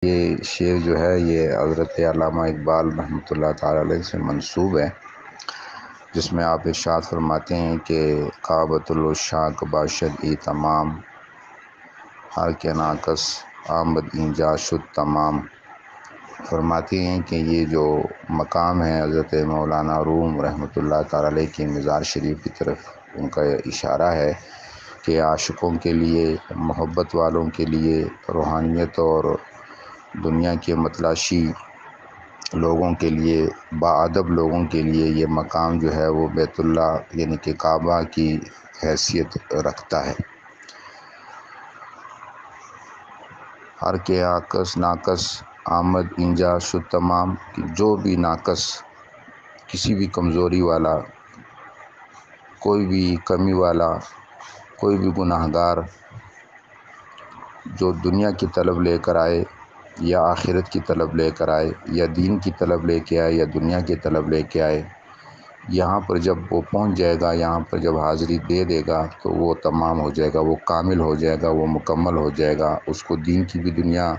یہ شعر جو ہے یہ حضرت علامہ اقبال رحمۃ اللہ تعالی علیہ سے منسوب ہے، جس میں آپ ارشاد فرماتے ہیں کہ کعبۃ العشاق باشد ای تمام، ہر کے ناقص آمد اینجا شد تمام۔ فرماتے ہیں کہ یہ جو مقام ہے حضرت مولانا روم رحمۃ اللہ تعالی علیہ کی مزار شریف کی طرف ان کا اشارہ ہے کہ عاشقوں کے لیے، محبت والوں کے لیے، روحانیت اور دنیا کے متلاشی لوگوں کے لیے، باادب لوگوں کے لیے یہ مقام جو ہے وہ بیت اللہ یعنی کہ کعبہ کی حیثیت رکھتا ہے۔ ہر کے ناقص آمد اینجا شد تمام، کہ جو بھی ناقص، کسی بھی کمزوری والا، کوئی بھی کمی والا، کوئی بھی گناہ گار جو دنیا کی طلب لے کر آئے یا آخرت کی طلب لے کر آئے یا دین کی طلب لے کے آئے یا دنیا کی طلب لے کے آئے، یہاں پر جب وہ پہنچ جائے گا، یہاں پر جب حاضری دے دے گا تو وہ تمام ہو جائے گا، وہ کامل ہو جائے گا، وہ مکمل ہو جائے گا۔ اس کو دین کی بھی دنیا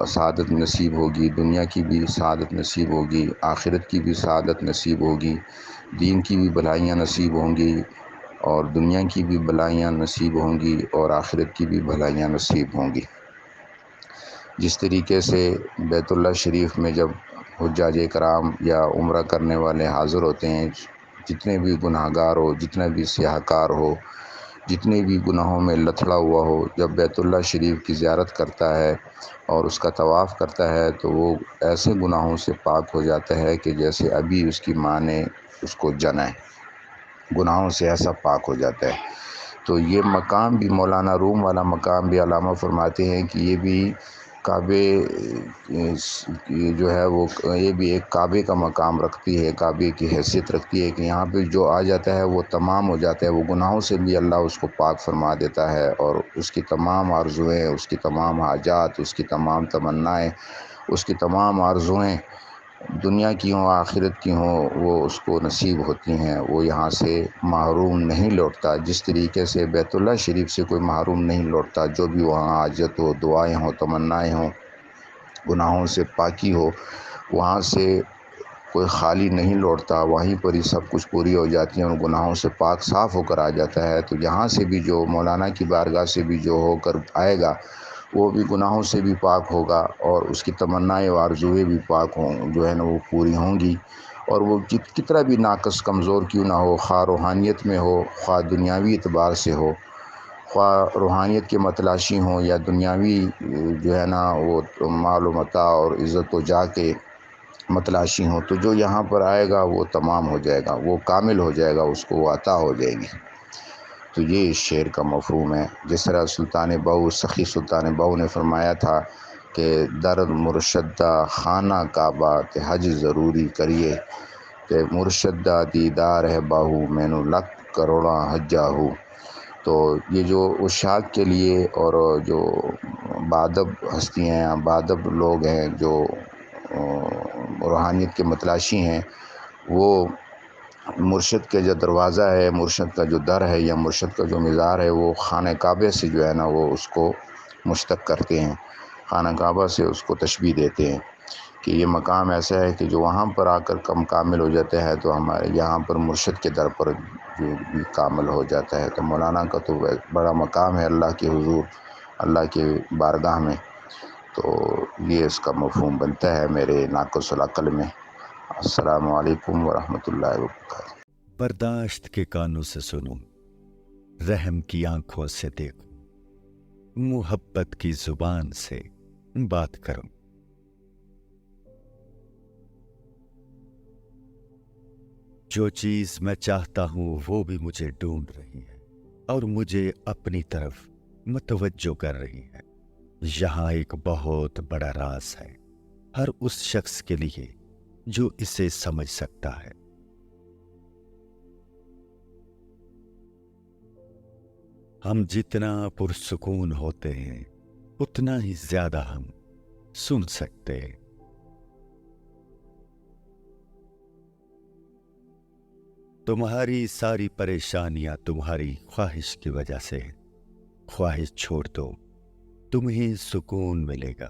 سعادت نصیب ہوگی، دنیا کی بھی سعادت نصیب ہوگی، آخرت کی بھی سعادت نصیب ہوگی، دین کی بھی بھلائیاں نصیب ہوں گی اور دنیا کی بھی بھلائیاں نصیب ہوں گی اور آخرت کی بھی بھلائیاں نصیب ہوں گی۔ جس طریقے سے بیت اللہ شریف میں جب حجاج کرام یا عمرہ کرنے والے حاضر ہوتے ہیں، جتنے بھی گناہ گار ہو، جتنا بھی سیاہ کار ہو، جتنے بھی گناہوں میں لتھڑا ہوا ہو، جب بیت اللہ شریف کی زیارت کرتا ہے اور اس کا طواف کرتا ہے تو وہ ایسے گناہوں سے پاک ہو جاتا ہے کہ جیسے ابھی اس کی ماں نے اس کو جنا ہے، گناہوں سے ایسا پاک ہو جاتا ہے۔ تو یہ مقام بھی مولانا روم والا مقام بھی علامہ فرماتے ہیں کہ یہ بھی کعبے جو ہے وہ یہ بھی ایک کعبے کا مقام رکھتی ہے، کعبے کی حیثیت رکھتی ہے کہ یہاں پہ جو آ جاتا ہے وہ تمام ہو جاتا ہے، وہ گناہوں سے بھی اللہ اس کو پاک فرما دیتا ہے اور اس کی تمام آرزوئیں، اس کی تمام حاجات، اس کی تمام تمنائیں، اس کی تمام آرزوئیں دنیا کی ہوں آخرت کی ہوں وہ اس کو نصیب ہوتی ہیں، وہ یہاں سے محروم نہیں لوٹتا۔ جس طریقے سے بیت اللہ شریف سے کوئی محروم نہیں لوٹتا، جو بھی وہاں حاجت ہو، دعائیں ہوں، تمنائیں ہوں، گناہوں سے پاکی ہو، وہاں سے کوئی خالی نہیں لوٹتا، وہیں پر ہی سب کچھ پوری ہو جاتی ہیں اور گناہوں سے پاک صاف ہو کر آ جاتا ہے۔ تو یہاں سے بھی جو مولانا کی بارگاہ سے بھی جو ہو کر آئے گا وہ بھی گناہوں سے بھی پاک ہوگا اور اس کی تمنائیں و آرزوئیں بھی پاک ہوں جو ہے نا وہ پوری ہوں گی، اور وہ کتنا بھی ناقص کمزور کیوں نہ ہو، خواہ روحانیت میں ہو، خواہ دنیاوی اعتبار سے ہو، خواہ روحانیت کے متلاشی ہوں یا دنیاوی جو ہے نا وہ مال و متاع اور عزت و جاہ کے متلاشی ہوں، تو جو یہاں پر آئے گا وہ تمام ہو جائے گا، وہ کامل ہو جائے گا، اس کو وہ عطا ہو جائے گی۔ تو یہ اس شعر کا مفہوم ہے۔ جس طرح سلطان بہو، سخی سلطان بہو نے فرمایا تھا کہ درد مرشدہ خانہ کعبہ تے حج ضروری کریے، کہ مرشدہ دیدار ہے باہو مینو لکھ کروڑاں حجا ہو۔ تو یہ جو عشاق کے لیے اور جو بادب ہستیاں ہیں، بادب لوگ ہیں جو روحانیت کے متلاشی ہیں، وہ مرشد کے جو دروازہ ہے، مرشد کا جو در ہے یا مرشد کا جو مزار ہے وہ خانہ کعبے سے جو ہے نا وہ اس کو مشتق کرتے ہیں، خانہ کعبہ سے اس کو تشبیہ دیتے ہیں کہ یہ مقام ایسا ہے کہ جو وہاں پر آ کر کامل ہو جاتا ہے تو ہمارے یہاں پر مرشد کے در پر جو بھی کامل ہو جاتا ہے۔ تو مولانا کا تو بڑا مقام ہے اللہ کے حضور، اللہ کے بارگاہ میں، تو یہ اس کا مفہوم بنتا ہے میرے ناقص العقل میں۔ السلام علیکم ورحمۃ اللہ وبرکاتہ۔ برداشت کے کانوں سے سنو، رحم کی آنکھوں سے دیکھو، محبت کی زبان سے بات کرو۔ جو چیز میں چاہتا ہوں وہ بھی مجھے ڈھونڈ رہی ہے اور مجھے اپنی طرف متوجہ کر رہی ہے۔ یہاں ایک بہت بڑا راز ہے ہر اس شخص کے لیے جو اسے سمجھ سکتا ہے۔ ہم جتنا پرسکون ہوتے ہیں اتنا ہی زیادہ ہم سن سکتے ہیں۔ تمہاری ساری پریشانیاں تمہاری خواہش کی وجہ سے ہیں۔ خواہش چھوڑ دو، تمہیں سکون ملے گا۔